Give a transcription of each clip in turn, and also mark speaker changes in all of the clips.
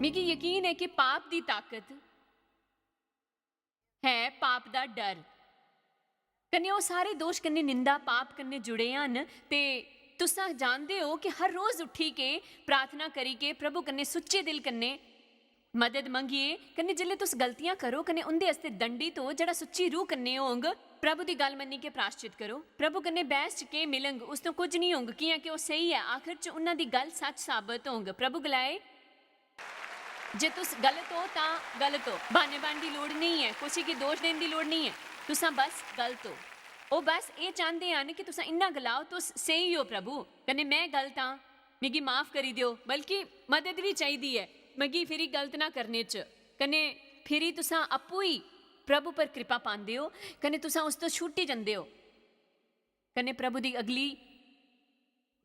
Speaker 1: मिगी यकीन है कि पाप दी ताकत है पाप दा डर कन्ने वो सारे दोष कन्ने निंदा पाप कन्ने जुड़े हन ते तुसा जानदे हो कि हर रोज उठी के प्रार्थना करी के प्रभु कन्ने सुच्चे दिल कन्ने मदद मंगिए कन्ने जिल्ले तुस गलतियां करो कन्ने उंदे आस्ते दंडित हो जड़ा सुच्ची रूह कन्ने होंग प्रभु दी गल मन्नी के प्राश्चित करो प्रभु कन्ने बहस च के मिलंग उस तो कुछ नहीं होंग कियां कि वो सही है आखिर च उन्हां दी गल सच साबित होंग प्रभु गलाए जे तुस गलत हो तां गलत हो बहाने पाने दी लोड़ नहीं है कुछ की दोष देने दी लोड़ नहीं है तुसा बस गलत हो ਉਹ बस ये चाहते हैं कि तुसा इन्ना गलाओ तुस सही हो प्रभु कन्ने मैं गलत हाँ मिगी माफ करी दियो बल्कि मदद भी चाहिए है मिगी फिर गलत ना करने च कन्ने फिर तुसा अप्पू ही प्रभु पर कृपा पाते हो कन्ने तुसा उस तो छुट्टी जाते हो कन्ने प्रभु की अगली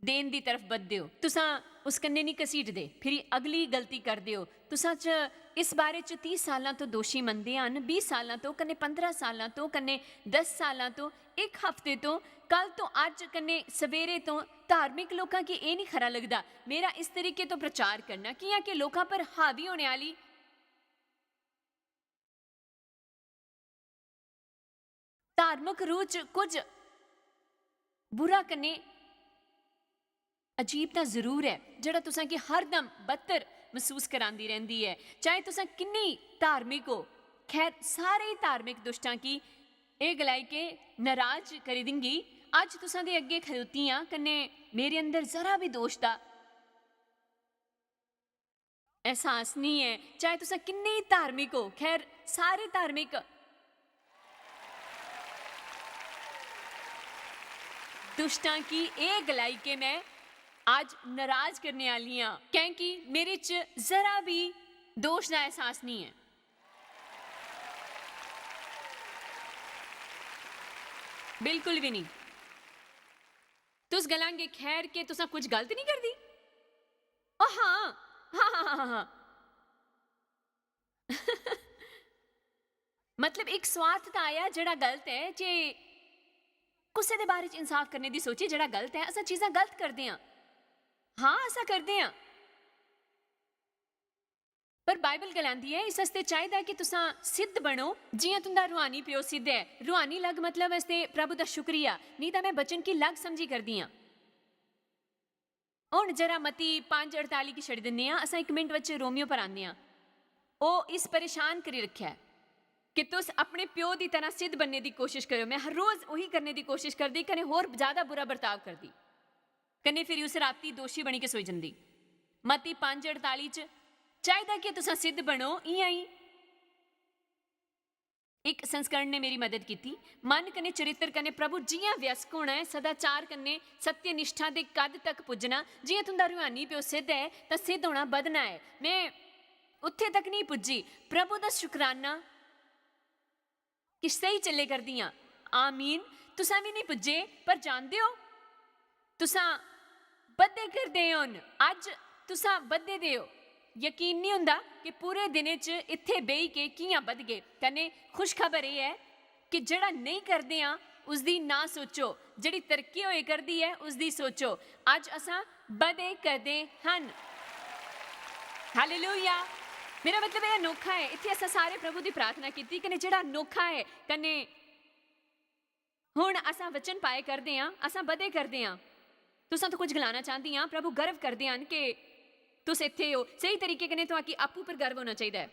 Speaker 1: देन की तरफ बढ़ते हो तुसा उस कन्ने नहीं घसीटते फिर अगली गलती करते हो तुसा च इस बारे च 30 सालों तो दोषी मनते हैं 20 सालों तो कन्ने 15 सालों तो कन्ने 10 सालों तो एक हफ्ते तो कल तो अज कन्ने सवेरे तो धार्मिक लोगों की ये नहीं खरा लगता मेरा इस तरीके तो प्रचार करना किया कि लोगों पर हावी होने वाली धार्मिक रूह च कुछ बुरा कन्ने अजीब तो जरूर है जड़ा तुसा कि हरदम बदतर महसूस करांदी रहंदी है चाहे तुसा किन्नी धार्मिक हो खैर सारे ही धार्मिक दुष्टां की ये गलाई के नाराज करी देंगी अज तुसा दे अगे खलोती हाँ कन्ने मेरे अंदर जरा भी दोष दा एहसास नहीं है चाहे तुसा किन्नी धार्मिक हो खैर सारे धार्मिक दुष्टां की ये गलाई के मैं आज नाराज करने वाली हाँ क्योंकि मेरे च जरा भी दोष का एहसास नहीं है बिल्कुल भी नहीं तुस गलांगे खैर के तुसा कुछ गलत नहीं कर दी ओ हाँ हाँ हाँ हाँ हाँ मतलब एक स्वार्थ आया जड़ा गलत है जे कुछ दे बारे च इंसाफ करने की सोची जड़ा गलत है असा चीज़ां गलत करते हैं हाँ ऐसा करते हैं पर बाइबल कहलांदी है इस हस्ते चाहिए कि तुसा सिद्ध बनो जियां तुंदा रूहानी प्यो सिद्ध है रूहानी लग मतलब इसते प्रभु का शुक्रिया नहीं तो मैं बचन की लग समझी करदी हाँ हुण जरा मती 5:48 की छड़ दिंदे हां असां 1 मिनट बच्चे रोमियो पर आंदे हां ओ इस परेशान करी रखा है कि तुस अपने प्यो की तरह सिद्ध बनने की कोशिश करो मैं हर रोज वही करने की कोशिश करती कने होर ज्यादा बुरा बर्ताव करती कने फिर उस राती दोषी बनी के सोई जाती मती 5:48 च चाहिए कि तुसा सिद्ध बनो इं ही एक संस्करण ने मेरी मदद की मन कने चरित्र कने प्रभु जियां व्यस्क होना है सदाचार कने सत्य निष्ठा के कद तक पुजना जियां तुंदा रूहानी प्यो सिद्ध है तो सिद्ध होना बधना है मैं उत्थे तक नहीं पुजी प्रभु का शुकराना कि सही चले कर दियां आमीन तुसा भी नहीं पुजे पर जानते हो तुसा बदे कर दे अज तुसा बदे दे हो यकीन नहीं हुंदा कि पूरे दिन च इत्थे बेही के कियां बध गए कने खुशखबर यह है कि जड़ा नहीं करदे हां उसदी ना सोचो जड़ी तरक्की होए करदी है उसदी सोचो अज असां बदे करदे हन हालेलुया मेरा मतलब यह अनोखा है इत्थे असां सारे प्रभु की प्रार्थना की कने जड़ा अनोखा है कने हुण असां वचन पाए करदे हां असां बदे करदे हां तुसां तो कुछ गलाना चाहती हाँ प्रभु गर्व करदे हन कि तुस इत्थे हो सही तरीके कने तो आकी आपू पर गर्व होना चाहिए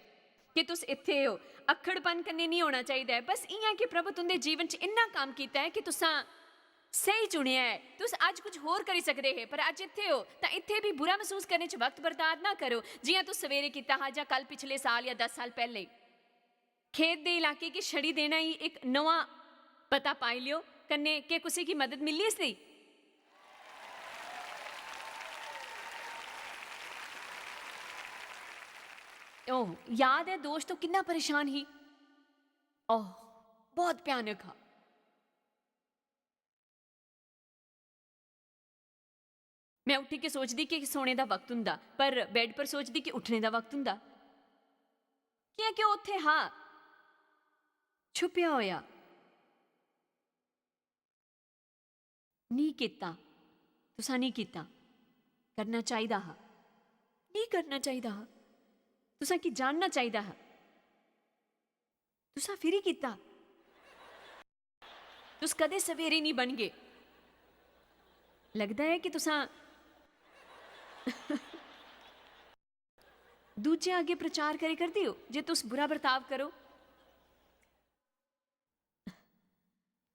Speaker 1: कि तुस इत्थे हो अखड़पन कन्ने नहीं होना चाहिए बस इं कि प्रभु तुंदे जीवन च इन्ना काम किया है कि तुसा सही चुनिया है तुस अज कुछ होर करी सकते हैं पर अज इत्थे हो तो इत्थे भी बुरा महसूस करने च वक्त बर्बाद ना करो जियां तुस सवेरे किया हा जां कल पिछले साल या 10 साल पहले खेत दे इलाके की छड़ी देना ही एक नवा पता पाई लियो कन्ने के किसी की मदद मिली इसलिए ओह याद है दोस्त तो कितना परेशान ही ओह बहुत भयानक था मैं उठी के सोचती कि सोने का वक्त हुंदा पर बैड पर सोचती कि उठने का वक्त हुंदा कि उत्थे हाँ छुपिया होया नहीं किता तुसा नहीं किता करना चाहिए हा नहीं करना चाहिए हा तुसां की जानना चाहिदा है। तुसां फिर ही कीता, तुस कदे सवेरे नहीं बन गए। लगता है कि तुसां दूजे आगे प्रचार करे करदे हो जे तुस बुरा बर्ताव करो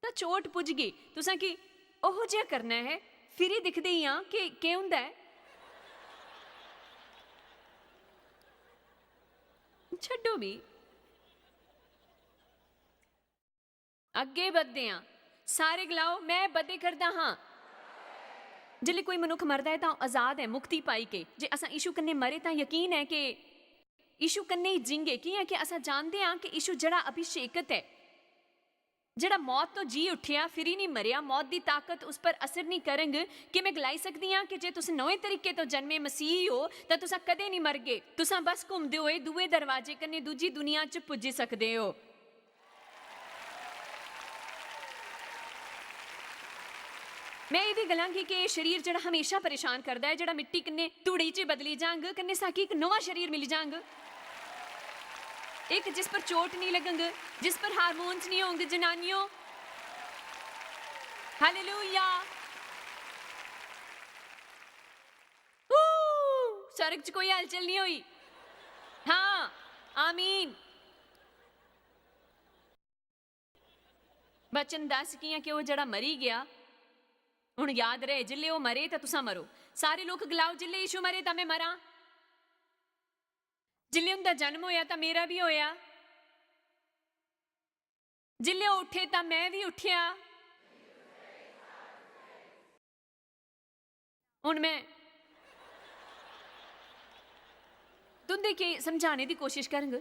Speaker 1: ਤਾਂ ਚੋਟ ਪੁੱਜ ਗਈ। ਤੁਸਾਂ ਕੀ ਉਹੋ ਜਿਹਾ ਕਰਨਾ ਹੈ, ਫਿਰ ਹੀ ਦਿਖਦੇ ਹੀ ਆ ਕਿ ਕੀ ਹੁੰਦਾ ਹੈ। ਛੱਡੋ ਵੀ, ਅੱਗੇ ਵਧਦੇ ਹਾਂ। ਸਾਰੇ ਗਲਾਓ, ਮੈਂ ਬਦੇ ਕਰਦਾ ਹਾਂ। ਜਿਲੇ ਕੋਈ ਮਨੁੱਖ ਮਰਦਾ ਹੈ ਤਾਂ ਉਹ ਆਜ਼ਾਦ ਹੈ ਮੁਕਤੀ ਪਾਈ ਕੇ। ਜੇ ਅਸਾਂ ਯਿਸੂ ਕੰਨੇ ਮਰੇ ਤਾਂ ਯਕੀਨ ਹੈ ਕਿ ਯਿਸੂ ਕੰਨੇ ਹੀ ਜਿੰਗੇ। ਕੀ ਹੈ ਕਿ ਅਸਾਂ ਜਾਣਦੇ ਹਾਂ ਕਿ ਯਿਸੂ ਜਿਹੜਾ ਅਭਿਸ਼ੇਕਤ ਹੈ, ਜਿਹੜਾ ਮੌਤ ਤੋਂ ਜੀ ਉੱਠਿਆ, ਫਿਰ ਹੀ ਨਹੀਂ ਮਰਿਆ, ਮੌਤ ਦੀ ਤਾਕਤ ਉਸ ਪਰ ਅਸਰ ਨਹੀਂ ਕਰਨਗੇ। ਕਿ ਮੈਂ ਗਲਾਈ ਸਕਦੀ ਹਾਂ ਕਿ ਜੇ ਤੁਸੀਂ ਨਵੇਂ ਤਰੀਕੇ ਤੋਂ ਜਨਮੇ ਮਸੀਹ ਹੋ ਤਾਂ ਤੁਸੀਂ ਕਦੇ ਨਹੀਂ ਮਰ ਗਏ। ਤੁਸੀਂ ਬਸ ਘੁੰਮਦੇ ਹੋਏ ਦੂਏ ਦਰਵਾਜ਼ੇ ਕੰਨੇ ਦੂਜੀ ਦੁਨੀਆ 'ਚ ਪੁੱਜ ਸਕਦੇ ਹੋ। ਮੈਂ ਇਹ ਵੀ ਗਲਾਂ ਕਿ ਇਹ ਸਰੀਰ ਜਿਹੜਾ ਹਮੇਸ਼ਾ ਪਰੇਸ਼ਾਨ ਕਰਦਾ ਹੈ, ਜਿਹੜਾ ਮਿੱਟੀ ਕੰਨੇ ਧੂੜੀ 'ਚ ਬਦਲੀ ਜਾਂਗ, ਕੰਨੇ ਸਾਕੀ ਇੱਕ ਨਵਾਂ ਸਰੀਰ ਮਿਲ ਜਾਂਗ, एक जिस पर चोट नहीं लगेंगे, जिस पर हार्मोन्स नहीं होंगे। जनानियों, हालेलुया। सड़क च कोई हलचल नहीं हुई। हाँ, आमीन। बचन दस किया कि वो जड़ा मरी गया, हुण याद रहे जिले वो मरे तो तुसा मरो। सारे लोग गलाओ, जिले यीशु मरे तो मैं मरा। जिले उनका जन्म होया तो मेरा भी होया, जिले उठे तो मैं भी उठिया। हुण मैं तुंदे के समझाने की कोशिश करूंगा।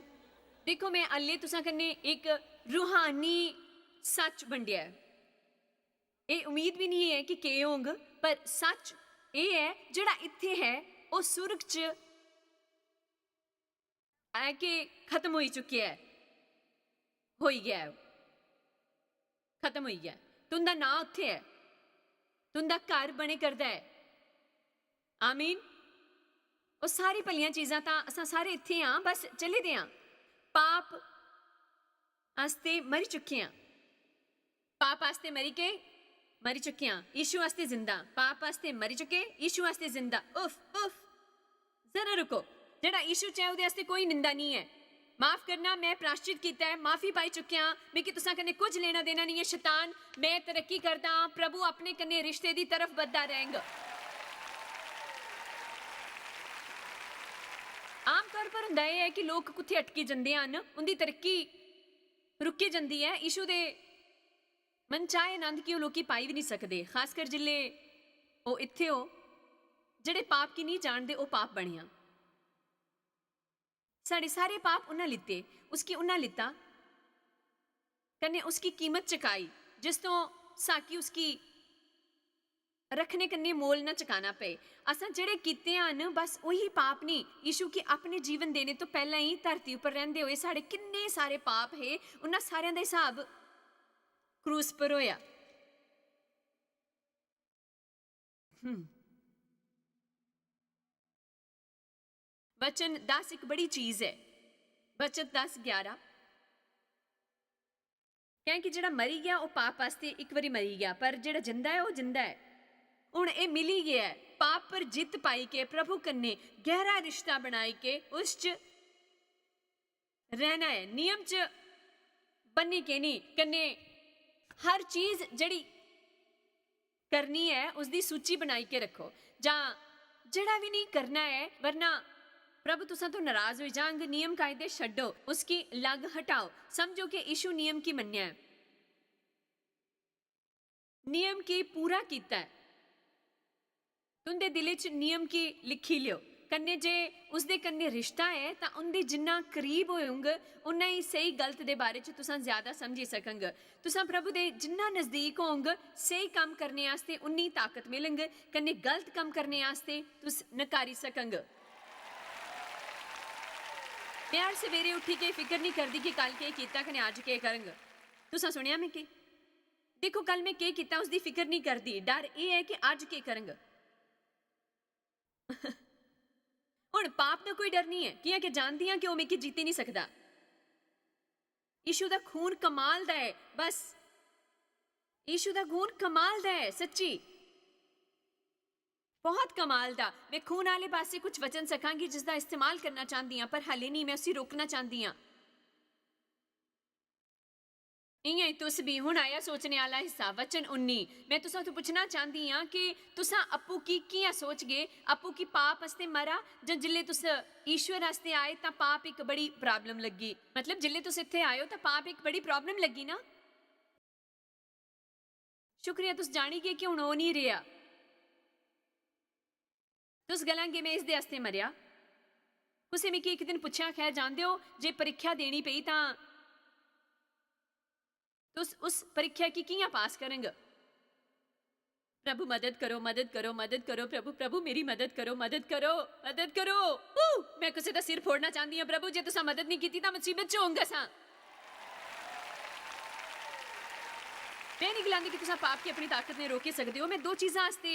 Speaker 1: देखो, मैं अल्ले तुसा कन्ने एक रूहानी सच बंडिया है। ये उम्मीद भी नहीं है कि के होंग, पर सच ये है जिहड़ा इत्थे है वो सुर्ग च आके खत्म हो चुकिया है, हो गया है, खत्म हो गया। तुंदा ना उत्थे है, तुंदा घर बने करदा है। आमीन। वो सारी भलियां चीज़ां तां असां सारे इत्थे हाँ, बस चले दे हाँ। पाप आस्ते मरी चुके हैं, पाप आस्ते मरी चुके हैं। यीशु आस्ते जिंदा, पाप आस्ते मरी चुके, यीशु आस्ते जिंदा। उफ उफ, जरा रुको। ਜਿਹੜਾ यीशु चाहे ਉਹਦੇ ਵਾਸਤੇ ਕੋਈ ਨਿੰਦਾ नहीं है। माफ़ करना, मैं प्राश्चित किया है, माफ़ी पाई चुके हाँ। मैं कि तुसा कन्ने कुछ लेना देना नहीं है। शैतान, मैं तरक्की करता हाँ, प्रभु अपने कन्ने रिश्ते की तरफ बढ़ता रहेगा। आम तौर पर हुंदा है कि लोग कुत्थे अटकी जाते हैं, उनकी तरक्की रुकी जाती है। यीशु दे मन चाहे आनंद कि लोग पाई भी नहीं सकते, खासकर जिले वो इत्थे हो जिहड़े पाप की नहीं जानते, वो पाप बनिया। साढ़े सारे पाप उन्हें लिते, उसकी उन्हें लिता कन्ने उसकी कीमत चुकाई, जिस तो साकी उसकी रखने कन्ने मोल न चुकाना पे। असां जेड़े कीते हैं बस वही पाप नहीं। यीशु के अपने जीवन देने तो पहला ही धरती पर रहंदे हुए साढ़े किन्ने सारे पाप है, उन्हां सारियां दा हिसाब क्रूस पर होया। वचन 10 एक बड़ी चीज है। वचन 10:11 कहें कि जिहड़ा मरी गया वो पाप वास्ते एक बारी मरी गया, पर जिहड़ा जिंदा है वो जिंदा है। हुण ये मिली गया है, पाप पर जित पाई के प्रभु कन्ने गहरा रिश्ता बनाई के उस च रहना है। नियम च बनी के नहीं कन्ने हर चीज जिहड़ी करनी है उसकी सूची बनाई के रखो, जां जिहड़ा भी नहीं करना है, वरना प्रभु तुसा तो नाराज हो जाएंगे। नियम कायदे छड्डो, उसकी लग हटाओ। समझो कि यीशु नियम की मन्या है, नियम की पूरा कीता है। तुंदे दिले च नियम की लिखी लियो कन्ने। जे उसदे कन्ने रिश्ता है तो उनके जिन्ना करीब होंगे उन्ना ही सही गलत दे बारे च तुसा ज्यादा समझी सकंगे। तुसा प्रभु दे जिन्ना नजदीक होंगे सही काम करने आस्ते उन्नी ताकत मिलेंगे, कन्ने गलत काम करने आस्ते तुस नकारी सकंगे। मैं आज सवेरे उठी के फिक्र नहीं करती कि कल के किया कने अज के करेंगे। तुसा सुनिया मैं के देखो कल मैं के किया उसकी फिक्र नहीं करती। डर ये है कि अज के करेंगे। ਹੁਣ ਪਾਪ ਦਾ ਕੋਈ ਡਰ ਨਹੀਂ ਹੈ ਕਿ ਜਾਣਦੀ ਹਾਂ ਕਿ ਉਹ ਮੇਕੀ ਜਿੱਤ ਨਹੀਂ ਸਕਦਾ। ਯੀਸ਼ੂ ਦਾ ਖੂਨ ਕਮਾਲ ਦਾ ਹੈ, ਬਸ ਯੀਸ਼ੂ ਦਾ ਖੂਨ ਕਮਾਲ ਦਾ ਹੈ, ਸੱਚੀ ਬਹੁਤ ਕਮਾਲ ਦਾ। ਮੈਂ ਖੂਨ ਵਾਲੇ ਪਾਸੇ ਕੁਝ ਵਚਨ ਸਕਾਂਗੀ ਜਿਸ ਦਾ ਇਸਤੇਮਾਲ ਕਰਨਾ ਚਾਹੁੰਦੀ ਹਾਂ, ਪਰ ਹਾਲੇ ਨਹੀਂ, ਮੈਂ ਉਸੇ ਰੋਕਣਾ ਚਾਹੁੰਦੀ ਹਾਂ। इं तुस भी हुण आया सोचने वाला हिस्सा वचन 19। मैं तुसा तो पुछना चाहती हाँ कि तुसा अप्पू की कियां सोच गए, अप्पू की पाप हस्ते मरा जां जिल्ले तुस ईश्वर हस्ते आए तां पाप एक बड़ी प्रॉब्लम लगी। मतलब जिल्ले तुस इत्थे आए हो तां पाप एक बड़ी प्रॉब्लम लगी ना। शुक्रिया तुस जानी गए कि हुण ओ नहीं रहा। तुस गलांगे मैं इसदे हस्ते मरिया। तुसें मिगी एक दिन पुछया, खैर जानदे हो जे परीक्षा देनी पई तां तुस उस परीक्षा की कियां पास करेंगे। प्रभु मदद करो, मदद करो, मदद करो, प्रभु प्रभु मेरी मदद करो, मदद करो, मदद करो। मैं किसी का सिर फोड़ना चाहती हूँ प्रभु, जे तुसा मदद नहीं की तां मुसीबत च होंगे सा। मैं नहीं गलांदी कि तुसा पाप की अपनी ताकत ने रोके सकते हो। मैं दो चीज़ां वास्ते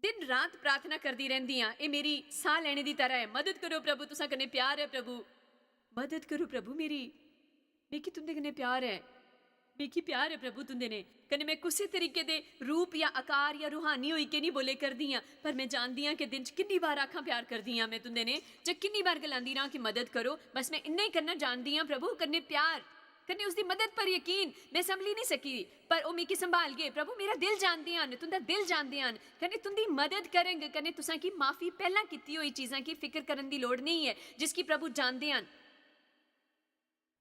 Speaker 1: दिन रात प्रार्थना करती रहती हाँ। ये मेरी साह लेने की तरह है। मदद करो प्रभु, तुसा कन्ने प्यार है प्रभु, मदद करो प्रभु मेरी, मेकी तुंदे कन्ने प्यार है, मेकी प्यार है प्रभु तुंदे ने कन्ने। मैं किसी तरीके दे रूप या आकार या रूहानी होई के नहीं बोले करदी हाँ, पर मैं जानती हाँ कि दिन च कितनी बार आखां प्यार करदी हाँ मैं तुंदे ने, जब कितनी बार गलांदी रहां कि मदद करो। बस मैं इन्ना ही करना जानती हाँ प्रभु, कन्ने प्यार कन्ने उसकी मदद पर यकीन। मैं संभली नहीं सकी पर वो मिकी संभाल गए। प्रभु मेरा दिल जानते हैं, तुंदा दिल जानते हैं, कन्ने तुंदी मदद करेंगे, कन्ने तुसां की माफ़ी पहला कीती हुई चीज़ां की फिक्र करने की लोड़ नहीं है जिसकी प्रभु जानते हैं।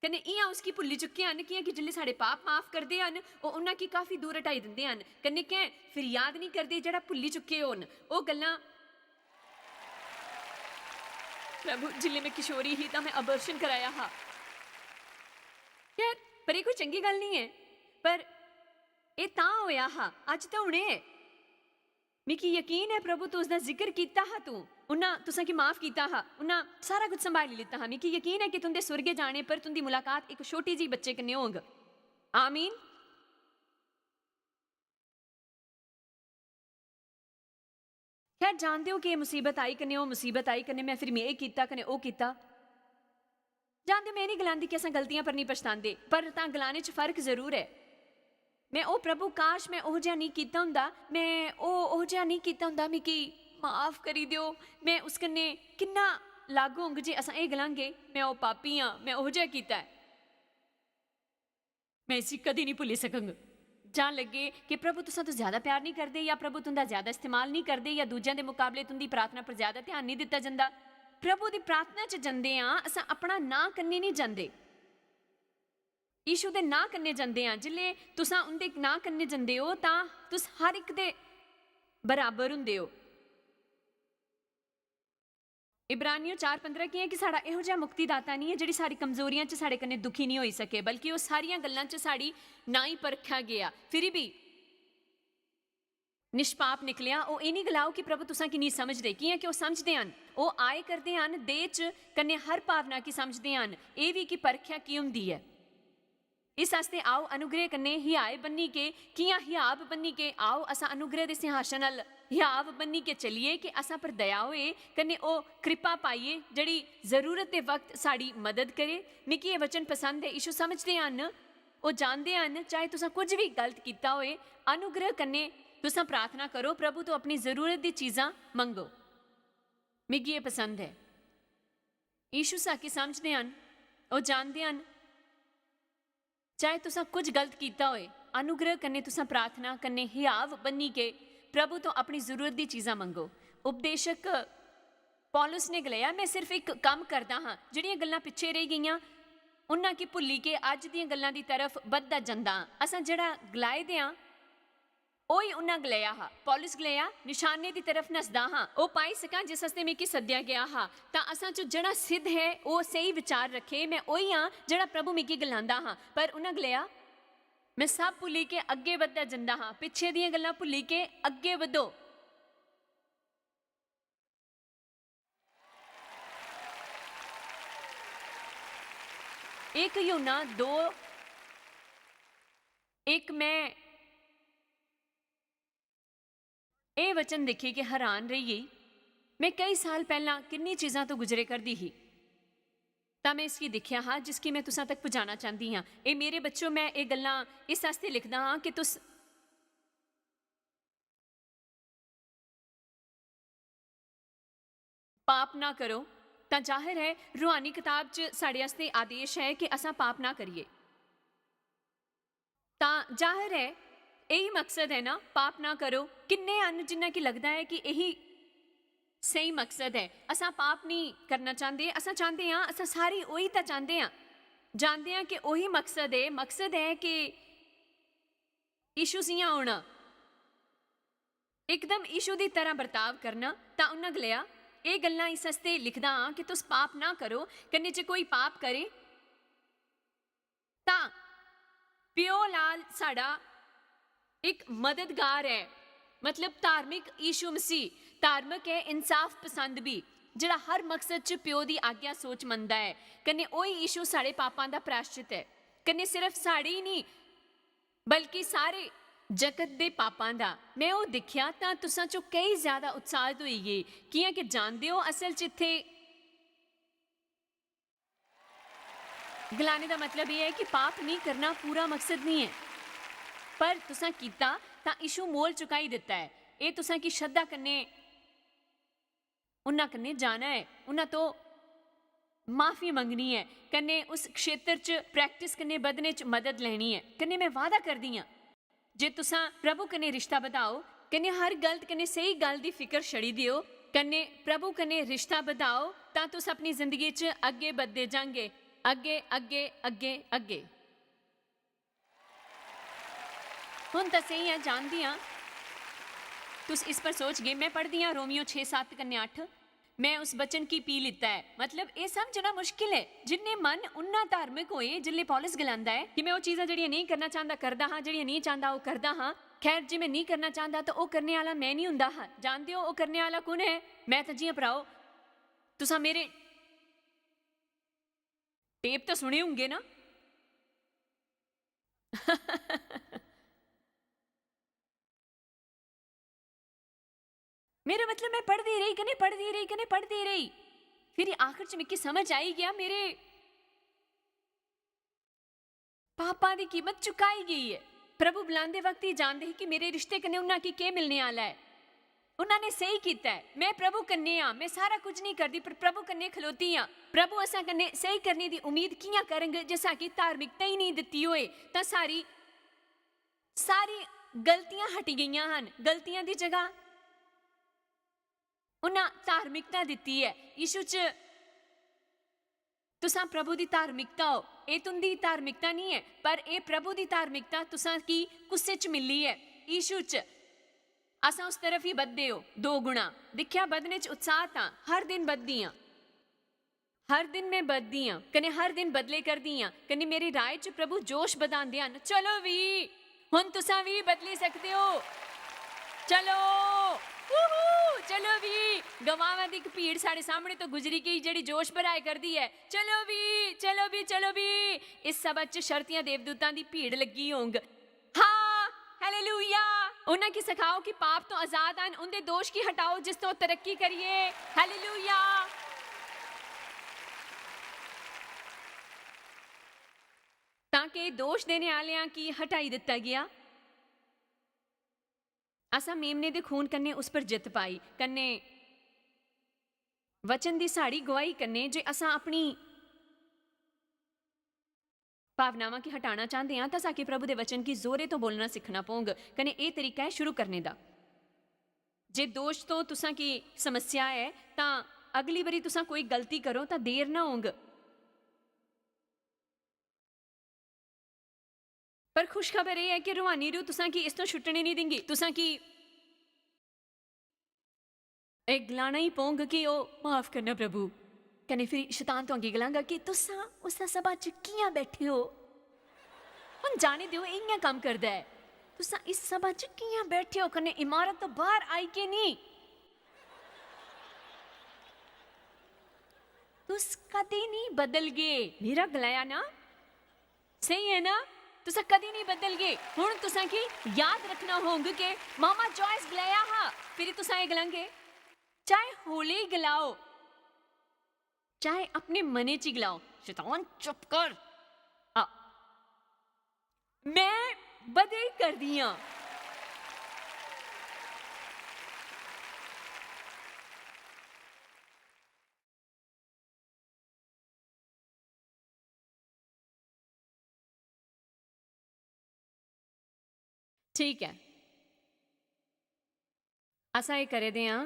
Speaker 1: कन्ने इयां उसकी भुल्ली चुके हैं कि जिल्ले साढ़े पाप माफ करते हैं वो उन्हां की काफ़ी दूर हटाई दिंदे हैं। कन्ने कैं फिर याद नहीं करते जेड़ा भुल्ली चुके होन वो गल्लां। प्रभु जिल्ले मैं किशोरी ही तां मैं अबॉर्शन कराया हा यार, पर ये कोई चंगी गल नहीं है, पर ये तां होया हा, अज तां हुणे है। मिकी यकीन है प्रभु तू उसका जिक्र किया हा, तू उन्ना तुसा की माफ किया हा, उन्ना सारा कुछ संभाली लिता हा। मिकी यकीन है कि तुंदे सुरगे जाने पर तुंदी मुलाकात एक छोटी जी बच्चे कन्ने होग। आमीन। खैर जानते हो कि मुसीबत आई कन्ने वो मुसीबत आई कन्ने मैं फिर मैं ये कीता कन्ने वो कीता। जानते मैं नहीं गलांदी कि असां गलतियां पर नहीं पछतांदे, पर तां गलाने च फर्क जरूर है। मैं ओ प्रभु काश मैं ओह जिहा नहीं कीता हुंदा, मैं ओह जिहा नहीं कीता हुंदा, मिकी माफ करी दियो। मैं उस कन्ने किन्ना लागू होंग जे असां ये गलांगे मैं ओ पापी हाँ, मैं ओह जिहा कीता है। मैं इसी कदी नहीं भुल्ली सकंग। जान लगे कि प्रभु तुसां तो ज़्यादा प्यार नहीं करते, या प्रभु तुंदा ज़्यादा इस्तेमाल नहीं करते, या दूजियां दे मुकाबले तुंदी प्रार्थना पर ज़्यादा ध्यान नहीं दिता जांदा। प्रभु दी प्रार्थना च जंदे हाँ असां अपना ना कन्ने नहीं जांदे, यीशु दे ना कन्ने जांदे हाँ। जिल्ले तुसां उंदे ना कन्ने जांदे हो तां तुस हर एक दे बराबर हुंदे हो। इब्रानियों 4:15 की है कि साड़ा इहो जिहा मुक्तिदाता नहीं है जिहड़ी सारी कमजोरियां च साढ़े कन्ने दुखी नहीं होई सके, बल्कि वो सारियां गल्लां च साड़ी ना ही परखा गया फिर भी निष्पाप निकलिया। वो ये नहीं गलाओ कि प्रभु तुसां की नहीं समझदे, कियां कि वो समझदे हन, वो आए करदे हन दे च कन्ने हर भावना की समझदे हन, ये भी कि परख्या की हुंदी है। इस आस्ते आओ अनुग्रह कन्ने हियाए बन्नी के, कियां हियाब बन्नी के आओ असां अनुग्रह दे सिंहासन अल हियाब बन्नी के चलिए कि असां पर दया होए, कन्ने ओ कृपा पाइए जड़ी जरूरत के वक्त साड़ी मदद करे। मिकी ये वचन पसंद है। यीशु समझदे हन, वो जानदे हन चाहे तुसां कुछ भी गलत कीता होए, अनुग्रह कन्ने तुसां प्रार्थना करो, प्रभु तो अपनी जरूरत दी चीज़ां मंगो। मिगी ये पसंद है। यीशु साकी समझदे हन, वो जानदे हन चाहे तुसा कुछ गलत किया होए, अनुग्रह कन्ने तुसा प्रार्थना कन्ने हियाव बन्नी के प्रभु तो अपनी जरूरत दी चीज़ां मंगो। उपदेशक पौलुस ने गलाया मैं सिर्फ एक काम करदा हाँ, जिहड़ियां गल्लां पिछे रह गईयां उन्हां की भुल्ली के अज दीयां गल्लां दी तरफ वधदा जांदा। असां जिहड़ा गलाए दे हां ओही उन्हां गलाया हा। पौलुस गलाया निशाने की तरफ नसदा हाँ, वो पाई सकां जिस हस्ते मिकी सद्या गया हा, तां असां चो जिहड़ा सिद्ध है वो सही विचार रखे। मैं ओही हाँ जिहड़ा प्रभु मिकी गलांदा हाँ, पर उन्हां गलाया मैं सब भुल्ली के अगे वधदा जंदा हाँ, पिछे दीयां गल्लां भुल्ली के अगे वधो। एक यूहन्ना 2:1 मैं ये वचन देखे कि हैरान रही गई। मैं कई साल पहला किन्नी चीज़ां तो गुजरे करदी ही, ਤਾਂ ਮੈਂ ਇਸ ਕੀ ਦੇਖਿਆ ਹਾਂ ਜਿਸ ਕੀ ਮੈਂ ਤੁਸਾਂ ਤੱਕ ਪਹੁੰਚਾਉਣਾ ਚਾਹੁੰਦੀ ਹਾਂ। ਇਹ ਮੇਰੇ ਬੱਚੋ, ਮੈਂ ਇਹ ਗੱਲਾਂ ਇਸ ਵਾਸਤੇ ਲਿਖਦਾ ਹਾਂ ਕਿ ਤੁਸ ਪਾਪ ਨਾ ਕਰੋ। ਤਾਂ ਜ਼ਾਹਿਰ ਹੈ ਰੂਹਾਨੀ ਕਿਤਾਬ 'ਚ ਸਾਡੇ ਵਾਸਤੇ ਆਦੇਸ਼ ਹੈ ਕਿ ਅਸਾਂ ਪਾਪ ਨਾ ਕਰੀਏ। ਤਾਂ ਜ਼ਾਹਿਰ ਹੈ ਇਹੀ ਮਕਸਦ ਹੈ ਨਾ, ਪਾਪ ਨਾ ਕਰੋ। ਕਿੰਨੇ ਹਨ ਜਿਨ੍ਹਾਂ ਕੀ ਲੱਗਦਾ ਹੈ ਕਿ ਇਹੀ ਸਹੀ ਮਕਸਦ ਹੈ। ਅਸਾਂ ਪਾਪ ਨਹੀਂ ਕਰਨਾ ਚਾਹੁੰਦੇ, ਅਸਾਂ ਚਾਹੁੰਦੇ ਹਾਂ, ਅਸਾਂ ਸਾਰੀ ਉਹੀ ਤਾਂ ਚਾਹੁੰਦੇ ਹਾਂ, ਜਾਣਦੇ ਹਾਂ ਕਿ ਉਹੀ ਮਕਸਦ ਹੈ ਕਿ ਯੀਸ਼ੂ ਸੀਆਂ ਆਉਣਾ, ਇੱਕਦਮ ਯੀਸ਼ੂ ਦੀ ਤਰ੍ਹਾਂ ਵਰਤਾਵ ਕਰਨਾ। ਤਾਂ ਉਹਨਾਂ ਗਲਿਆ ਇਹ ਗੱਲਾਂ ਇਸ ਵਾਸਤੇ ਲਿਖਦਾ ਹਾਂ ਕਿ ਤੁਸ ਪਾਪ ਨਾ ਕਰੋ। ਕੰਨੇ 'ਚ ਕੋਈ ਪਾਪ ਕਰੇ ਤਾਂ ਪਿਓ ਲਾਲ ਸਾਡਾ ਇੱਕ ਮਦਦਗਾਰ ਹੈ, ਮਤਲਬ ਧਾਰਮਿਕ ਯੀਸ਼ੂ ਮਸੀਹ ਧਾਰਮਿਕ ਹੈ, ਇਨਸਾਫ ਪਸੰਦ ਵੀ, ਜਿਹੜਾ ਹਰ ਮਕਸਦ 'ਚ ਪਿਓ ਦੀ ਆਗਿਆ ਸੋਚ ਮੰਨਦਾ ਹੈ। ਕੰਨੇ ਉਹੀ ਯੀਸ਼ੂ ਸਾਡੇ ਪਾਪਾਂ ਦਾ ਪ੍ਰਾਸ਼ਚਿਤ ਹੈ। ਕੰਨੇ ਸਿਰਫ ਸਾਡੇ ਹੀ ਨਹੀਂ ਬਲਕਿ ਸਾਰੇ ਜਗਤ ਦੇ ਪਾਪਾਂ ਦਾ। ਮੈਂ ਉਹ ਦੇਖਿਆ ਤਾਂ ਤੁਸਾਂ 'ਚੋਂ ਕਈ ਜ਼ਿਆਦਾ ਉਤਸ਼ਾਹਿਤ ਹੋਈ ਗਏ। ਕਿਆਂ ਕਿ ਜਾਣਦੇ ਹੋ ਅਸਲ 'ਚ ਇੱਥੇ ਗਲਾਨੇ ਦਾ ਮਤਲਬ ਇਹ ਹੈ ਕਿ ਪਾਪ ਨਹੀਂ ਕਰਨਾ ਪੂਰਾ ਮਕਸਦ ਨਹੀਂ ਹੈ, ਪਰ ਤੁਸਾਂ ਕੀਤਾ ਤਾਂ ਯੀਸ਼ੂ ਮੋਲ ਚੁਕਾਈ ਦਿੱਤਾ ਹੈ। ਇਹ ਤੁਸਾਂ ਕੀ ਸ਼ਰਧਾ ਕਰਨੇ ਉਹਨਾਂ ਕੰਨੇ ਜਾਣਾ ਹੈ, ਉਹਨਾਂ ਤੋਂ ਮਾਫੀ ਮੰਗਣੀ ਹੈ, ਕੰਨੇ ਉਸ ਖੇਤਰ 'ਚ ਪ੍ਰੈਕਟਿਸ ਕਰਨੇ ਵਧਣੇ 'ਚ ਮਦਦ ਲੈਣੀ ਹੈ। ਕੰਨੇ ਮੈਂ ਵਾਅਦਾ ਕਰਦੀ ਹਾਂ ਜੇ ਤੁਸਾਂ ਪ੍ਰਭੂ ਕੰਨੇ ਰਿਸ਼ਤਾ ਵਧਾਓ, ਕੰਨੇ ਹਰ ਗਲਤ ਕੰਨੇ ਸਹੀ ਗੱਲ ਦੀ ਫਿਕਰ ਛੜੀ ਦਿਓ, ਕੰਨੇ ਪ੍ਰਭੂ ਕੰਨੇ ਰਿਸ਼ਤਾ ਵਧਾਓ ਤਾਂ ਤੁਸ ਆਪਣੀ ਜ਼ਿੰਦਗੀ 'ਚ ਅੱਗੇ ਵੱਧਦੇ ਜਾਂਗੇ, ਅੱਗੇ ਅੱਗੇ ਅੱਗੇ ਅੱਗੇ। ਹੁਣ ਤਾਂ ਸਹੀ ਹੈ, ਜਾਣਦੀ ਹਾਂ तुस इस पर सोच गए। मैं पढ़ दिया रोमियो 6:7 कन्ने 8। मैं उस बचन की पी लिता है। मतलब ये समझना मुश्किल है। जिन्ने मन उन्ना धार्मिक होए जिले पौलुस गलांदा है कि मैं वो चीज़ां जड़ियां नहीं करना चाहता करदा हाँ, जड़ियां नहीं चाहता वो करदा हाँ। खैर जे मैं नहीं करना चाहता तो वो करने वाला मैं नहीं हुंदा हाँ। जानते हो वो करने वाला कौन है? मैं तो जियां भराओ तुसां मेरे टेप तो सुने होंगे ना। मेरा मतलब मैं पढ़ती रही, फिर आखिर च मिकी समझ आई गया मेरे पापा की कीमत चुकाई गई है। प्रभु बुलांदे वक्त ही जानते ही कि मेरे रिश्ते कन्ने उन्हां की के मिलने वाला है। उन्होंने सही किया है। मैं प्रभु कन्ने हाँ, मैं सारा कुछ नहीं करती पर प्रभु कन्ने खलोती हाँ। प्रभु असा कन्ने सही करने की उम्मीद कियां करेंगे जैसा कि धार्मिकता ही नहीं दिती होए तो सारी गलतियां हटी गई हैं। गलतियां की जगह उन्हें धार्मिकता दिती है। यीशु च तुसां प्रभु की धार्मिकता हो, ये तुंदी धार्मिकता नहीं है पर यह प्रभु की धार्मिकता तुसां की गुस्से च मिली है। यीशु च असां उस तरफ ही बधदे हो 2 गुणा। दिखिया बधने च उत्साह था, हर दिन बधदी हाँ, हर दिन मैं बधदी हाँ, कने हर दिन बदले करदी हाँ, कने मेरी राय च प्रभु जोश बधांदे हन। चलो भी हुण तुसां भी बदली सकते हो। चलो चलो भी गवावां दी भीड़ साढ़े सामने तो गुजरी गई जिहड़ी जोश भराए करदी है। चलो भी चलो भी चलो भी। इस सभा च शर्तियां देवदूतां दी भीड़ लगी होंग। हाँ हालेलुया। उन्हें की सिखाओ कि पाप तो आजाद हैं, उनके दोष की हटाओ जिस तो तरक्की करिए। हालेलुया। ताकि दोष देने वालियां की हटाई दिता गया। असा मेमने दे खून कन्ने उस पर जित पाई, कन्ने वचन दी साड़ी गवाही कन्ने जे असा अपनी भावनावां की हटाना चाहते हैं तो साके प्रभु दे वचन की जोरे तो बोलना सीखना पौंग। कन्ने ये तरीका है शुरू करने दा। जे दोष तो तुसा की समस्या है तो अगली बारी तुसा कोई गलती करो तो देर ना होंग। पर खुशखबर यह है कि रूहानी रूह तुसा की इस तो छुटने नहीं देंगी। तुसा की एक गलाना ही पौंग कि ओ माफ करना प्रभु। कने फिर शैतान तो अगे गलांगा कि तुसा उस सभा च कियां बैठे हो। हुण जाने दिओ इयां काम करदा है। तुसा इस सभा च कियां बैठे हो, कने इमारत तो बाहर आई के नहीं। तुस कदे नहीं बदल गए। मेरा गलाया ना सही है ना। तुसा कदी नहीं बदल गए। हुण तुसा की याद रखना होंगे कि मामा जॉयस गलाया हा, फिर तुसा ये गलांगे चाहे होले गिलाओ, चाहे अपने मने च गिलाओ। शैतान चुप कर, आ, मैं बदे कर दियां। ठीक है, असा ये करे दे हाँ।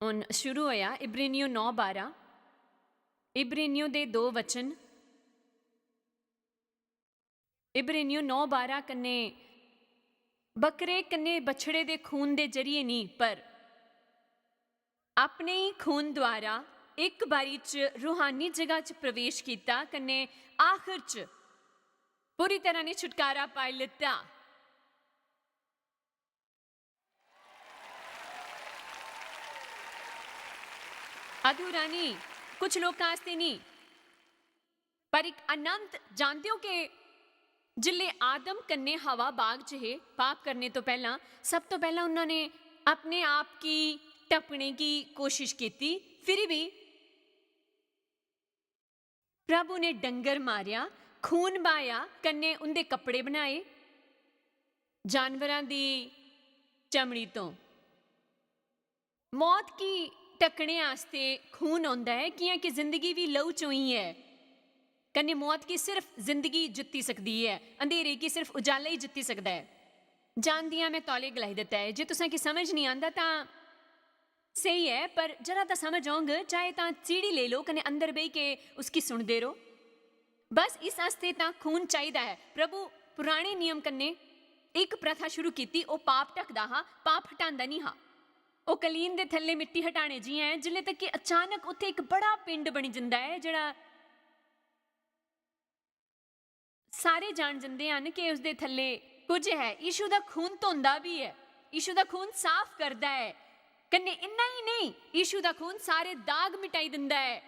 Speaker 1: ਹੁਣ ਸ਼ੁਰੂ ਹੋਇਆ ਇਬਰਾਨੀਓ 9:12। ਇਬਰਾਨੀਓ ਦੇ 2 ਵਚਨ, ਇਬਰਾਨੀਓ 9:12 ਕन्ने ਬੱਕਰੇ ਕन्ने ਬਛੜੇ ਦੇ ਖੂਨ ਦੇ ਜਰੀਏ ਨਹੀਂ, ਪਰ ਆਪਣੇ ਹੀ ਖੂਨ ਦੁਆਰਾ ਇੱਕ ਵਾਰੀ ਚ ਰੂਹਾਨੀ ਜਗ੍ਹਾ ਚ ਪ੍ਰਵੇਸ਼ ਕੀਤਾ, ਕन्ने ਆਖਰ ਚ ਪੂਰੀ ਤਰ੍ਹਾਂ ਨੇ ਛੁਟਕਾਰਾ ਪਾ ਲਿੱਤਾ। अधूरा नहीं, कुछ लोग कास्ते नहीं, पर एक अनंत। जानते हो कि जिले आदम कन्ने हवा बाग च है पाप करने तो पहला, सब तो पहला उन्होंने अपने आप की टपने की कोशिश की थी। फिर भी प्रभु ने डंगर मारिया, खून बहाया, कन्ने उनके कपड़े बनाए जानवरां दी चमड़ी तो। मौत की टकने आस्ते खून होंदा है, कियां कि जिंदगी भी लहू चों ही है। कन्ने मौत की सिर्फ जिंदगी जित्ती सकती है, अंधेरे की सिर्फ उजाला ही जित्ती सकता है। जानदियां मैं तौले गलाई दिता है, जे तुसां की समझ नहीं आंदा तां सही है, पर जरा तां समझ आओगे, चाहे तां सीढ़ी ले लो कन्ने अंदर बह के उसकी सुनदे रहो। बस इस आस्ते तां खून चाहिदा है। प्रभु पुराने नियम कन्ने एक प्रथा शुरू की, वो पाप ढकदा हा, पाप हटांदा नहीं हा। ਉਹ ਕਲੀਨ ਦੇ ਥੱਲੇ ਮਿੱਟੀ ਹਟਾਣੇ ਜੀ ਹੈ, ਜਿਲੇ ਤੱਕ ਕਿ ਅਚਾਨਕ ਉੱਥੇ ਇੱਕ ਬੜਾ ਪਿੰਡ ਬਣ ਜਾਂਦਾ ਹੈ, ਜਿਹੜਾ ਸਾਰੇ ਜਾਣ ਜਾਂਦੇ ਹਨ ਕਿ ਉਸ ਦੇ ਥੱਲੇ ਕੁਝ ਹੈ। ਯੀਸ਼ੂ ਦਾ ਖੂਨ ਧੋਂਦਾ ਵੀ ਹੈ, ਯੀਸ਼ੂ ਦਾ ਖੂਨ ਸਾਫ਼ ਕਰਦਾ ਹੈ। ਕੰਨੇ ਇੰਨਾ ਹੀ ਨਹੀਂ, ਯੀਸ਼ੂ ਦਾ ਖੂਨ ਸਾਰੇ ਦਾਗ ਮਿਟਾਈ ਦਿੰਦਾ ਹੈ।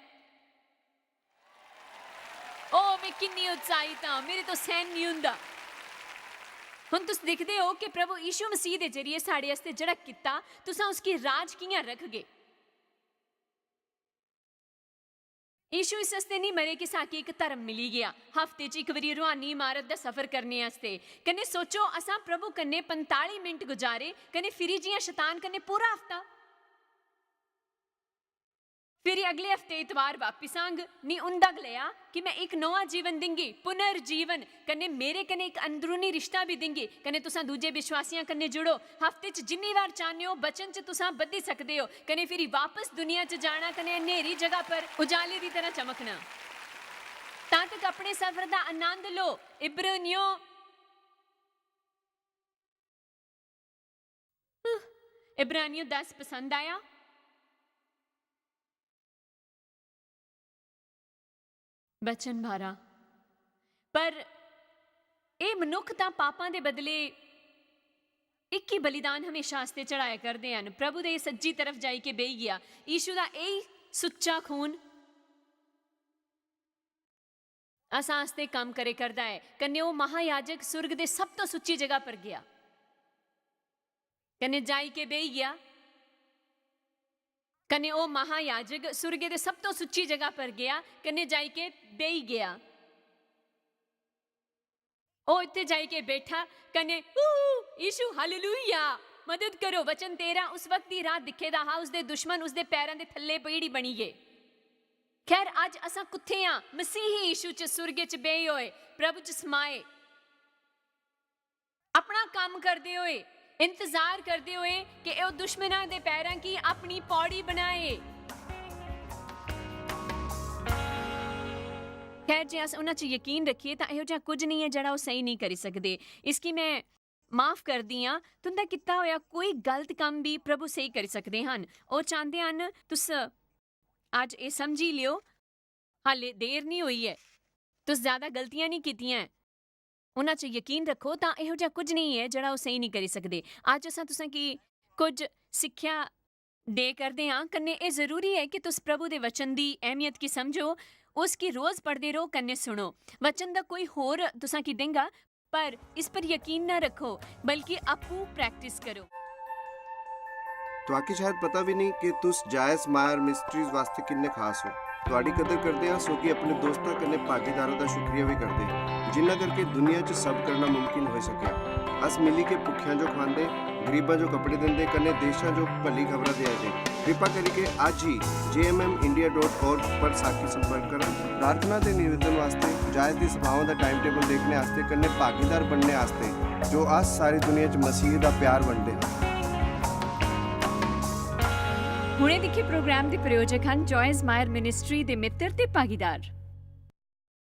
Speaker 1: ਉਹ ਮੈਂ ਕਿੰਨੀ ਉਤਸ਼ਾਹਿਤ ਹਾਂ, ਮੇਰੇ ਤੋਂ ਸਹਿਨ ਨਹੀਂ ਹੁੰਦਾ। ਹੁਣ ਤੁਸੀਂ ਦੇਖਦੇ ਹੋ ਕਿ ਪ੍ਰਭੂ ਯੀਸ਼ੂ ਮਸੀਹ ਦੇ ਜਰੀਏ ਸਾਡੇ ਵਾਸਤੇ ਜਿਹੜਾ ਕੀਤਾ, ਤੁਸੀਂ ਉਸकी ਰਾਜ ਕਿਵੇਂ ਰੱਖਗੇ। यीशु इस वास्ते नहीं मरे कि साकी एक धर्म मिली गया, हफ्ते च एक बारी रूहानी इमारत का सफर करने वास्ते। कन्ने सोचो असा प्रभु कन्ने 45 मिनट गुजारे, कन्ने फिरी जियां शैतान कन्ने पूरा हफ्ता, फिर अगले हफ्ते इतवार वापिस आंग नी उंदा गलिया कि मैं एक नवा जीवन देंगी, पुनर्जीवन कन्ने मेरे कन्ने एक अंदरूनी रिश्ता भी देंगी। कन्ने तुसा दूजे विश्वासियां कन्ने जुड़ो, हफ्ते च जिन्नी बार चाहने हो बचन च तुसा बधी सकते हो। कन्ने फिर वापस दुनिया च जाना, कन्ने अंधेरी जगह पर उजाले की तरह चमकना। ता तक अपने सफर का आनंद लो। इब्रानियों इब्रानियों 10 पसंद आया? बचन भारा पर ਇਹ ਮਨੁੱਖ ਤਾਂ ਪਾਪਾਂ ਦੇ ਬਦਲੇ ਇੱਕ ਹੀ ਬਲੀਦਾਨ ਹਮੇਸ਼ਾ ਵਾਸਤੇ ਚੜਾਇਆ ਕਰਦੇ ਹਨ। ਪ੍ਰਭੂ ਦੇ ਸੱਜੀ ਤਰਫ ਜਾਈ ਕੇ ਬਹਿ ਗਿਆ। ਯੀਸ਼ੂ ਦਾ ਇਹ ਸੁੱਚਾ ਖੂਨ ਅਸਾਂ ਵਾਸਤੇ ਕੰਮ ਕਰੇ ਕਰਦਾ ਹੈ। ਕਨੇ ਉਹ ਮਹਾਯਾਜਕ ਸੁਰਗ ਦੇ ਸਭ ਤੋਂ ਸੁੱਚੀ ਜਗ੍ਹਾ ਪਰ ਗਿਆ, ਕਨੇ ਜਾਈ ਕੇ ਬਹਿ ਗਿਆ। कने ओ महायाजक सुरगे दे सब तो सुच्ची जगह पर गया, कने जाई के बेही गया। ओ इत्थे जाई के बैठा, कने यीशु हालेलुया मदद करो, वचन तेरा उस वक्त दी रात दिखे दा हा, उसदे दुश्मन उसदे पैरां दे थल्ले पीड़ी बनी गए। खैर अज असां कुत्थे हां? मसीही यीशु च सुरगे च बेही होए, प्रभु च समाए, अपना काम करदे होए, इंतजार करते हुए कि वो दुश्मना दे पैरों की अपनी पौड़ी बनाए। खैर जे अस उन्हां च यकीन रखिए तां इहो जिहा कुछ नहीं है जिहड़ा वो सही नहीं करी सकदे। इसकी मैं माफ़ करदी हां, तुंदा किता होया कोई गलत काम भी प्रभु सही करी सकदे हन। वो चाहते हैं तुस अज ये समझी लियो, हाले देर नहीं हुई है, तुस ज़्यादा गलतियां नहीं कीतियां। उन्हां च यकीन रखो तां इहो जिहा कुछ नहीं है जिहड़ा वो सही नहीं करी सकदे। अज असां तुसां की कुछ सिक्ख्या दे करदे हां। कन्ने ये जरूरी है कि तुस प्रभु दे वचन दी अहमियत की समझो, उसकी रोज़ पढ़दे रहो, कन्ने सुनो। वचन दा कोई होर तुसां की देंगा, पर इस पर यकीन ना रखो, बल्कि आपू प्रैक्टिस करो।
Speaker 2: ਤੁਹਾਨੂੰ ਸ਼ਾਇਦ ਪਤਾ ਵੀ ਨਹੀਂ ਕਿ ਤੁਸੀਂ ਜਾਇਜ਼ ਮਾਇਰ ਮਿਸਟਰੀਜ਼ ਵਾਸਤੇ ਕਿੰਨੇ ਖਾਸ ਹੋ। ਤੁਹਾਡੀ ਕਦਰ ਕਰਦੇ ਹਾਂ, ਸੋ ਕਿ ਆਪਣੇ ਦੋਸਤਾਂ ਕਨੇ ਭਾਗੀਦਾਰਾਂ ਦਾ ਸ਼ੁਕਰੀਆ ਵੀ ਕਰਦੇ ਹਾਂ, ਜਿਨ੍ਹਾਂ ਕਰਕੇ ਦੁਨੀਆ 'ਚ ਸਭ ਕਰਨਾ ਮੁਮਕਿਨ ਹੋ ਸਕਿਆ। ਅਸ ਮਿਲੀ ਕੇ ਭੁੱਖਿਆਂ ਜੋ ਖਾਂਦੇ, ਗਰੀਬਾਂ ਜੋ ਕੱਪੜੇ ਦਿੰਦੇ, ਕਨੇ ਦੇਸ਼ਾਂ ਜੋ ਭਲੀ ਖਬਰਾਂ ਦੇ ਆਏ। ਕਿਰਪਾ ਕਰਕੇ ਅੱਜ ਹੀ jmmindia.org पर साखी संपर्क करें। प्रार्थना के निवेदन वास्ते, जायज़ दी सभाओं का टाइम टेबल देखने वास्ते, कन्ने भागीदार बनने वास्ते, जो आज सारी दुनिया च मसीह का प्यार वंडे हैं।
Speaker 1: ਹੁਣੇ ਦੇਖੇ ਪ੍ਰੋਗਰਾਮ ਦੇ ਪ੍ਰਾਯੋਜਕ ਹਨ ਜੋਇਸ ਮਾਇਰ ਮਿਨਿਸਟਰੀ ਦੇ ਮਿੱਤਰ ਤੇ ਭਾਗੀਦਾਰ।